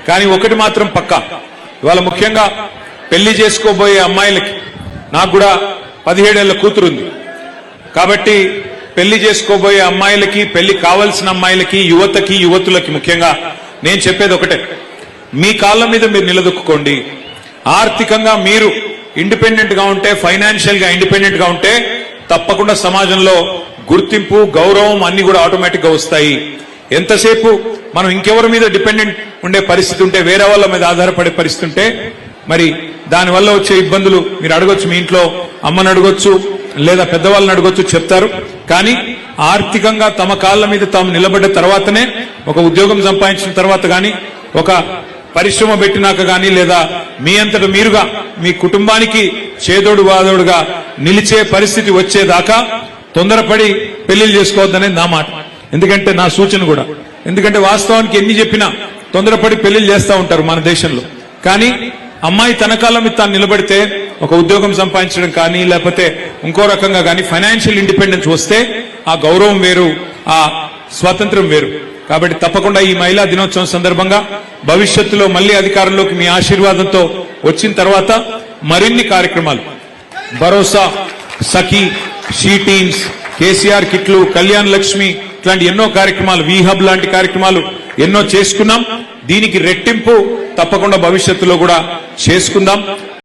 కానీ ఒకటి మాత్రం పక్కా, ఇవాళ ముఖ్యంగా పెళ్లి చేసుకోబోయే అమ్మాయిలకి, నాకు కూడా 17 ఏళ్ల కూతురుంది కాబట్టి పెళ్లి చేసుకోబోయే అమ్మాయిలకి, పెళ్లి కావాల్సిన అమ్మాయిలకి, యువతకి, యువతులకి ముఖ్యంగా నేను చెప్పేది ఒకటే, మీ కాళ్ళ మీద మీరు నిలదొక్కుకోండి. ఆర్థికంగా మీరు ఇండిపెండెంట్ గా ఉంటే, ఫైనాన్షియల్ గా ఇండిపెండెంట్ గా ఉంటే తప్పకుండా సమాజంలో గుర్తింపు, గౌరవం అన్ని కూడా ఆటోమేటిక్ గా వస్తాయి. ఎంతసేపు మనం ఇంకెవరి మీద డిపెండెంట్ ఉండే పరిస్థితి ఉంటే, వేరే వాళ్ళ మీద ఆధారపడే పరిస్థితి ఉంటే, మరి దానివల్ల వచ్చే ఇబ్బందులు మీరు అడగొచ్చు, మీ ఇంట్లో అమ్మని అడగొచ్చు లేదా పెద్దవాళ్ళని అడగొచ్చు, చెప్తారు. కానీ ఆర్థికంగా తమ కాళ్ళ మీద తాము నిలబడ్డ తర్వాతనే, ఒక ఉద్యోగం సంపాదించిన తర్వాత గాని, ఒక పరిశ్రమ పెట్టినాక గాని, లేదా మీ అంతట మీరుగా మీ కుటుంబానికి చేదోడు వాదోడుగా నిలిచే పరిస్థితి వచ్చేదాకా తొందరపడి పెళ్లిళ్ళు చేసుకోవద్దనేది నా మాట. ఎందుకంటే నా సూచన కూడా, ఎందుకంటే వాస్తవానికి ఎన్ని చెప్పినా తొందరపడి పెళ్లిళ్ళు చేస్తూ ఉంటారు మన దేశంలో. కానీ అమ్మాయి తన కాళ్ళ మీద తాను నిలబడితే, ఒక ఉద్యోగం సంపాదించడం కానీ, లేకపోతే ఇంకో రకంగా కానీ ఫైనాన్షియల్ ఇండిపెండెన్స్ వస్తే ఆ గౌరవం వేరు, ఆ స్వాతంత్ర్యం వేరు. కాబట్టి తప్పకుండా ఈ మహిళా దినోత్సవం సందర్భంగా భవిష్యత్తులో మళ్లీ అధికారంలోకి మీ ఆశీర్వాదంతో వచ్చిన తర్వాత మరిన్ని కార్యక్రమాలు, భరోసా, సఖీ, షీ టీమ్స్, కేసీఆర్ కిట్లు, కళ్యాణ్ లక్ష్మి ఇట్లాంటి ఎన్నో కార్యక్రమాలు, వీహబ్ లాంటి కార్యక్రమాలు ఎన్నో చేసుకున్నాం. దీనికి రెట్టింపు తప్పకుండా భవిష్యత్తులో కూడా చేసుకుందాం.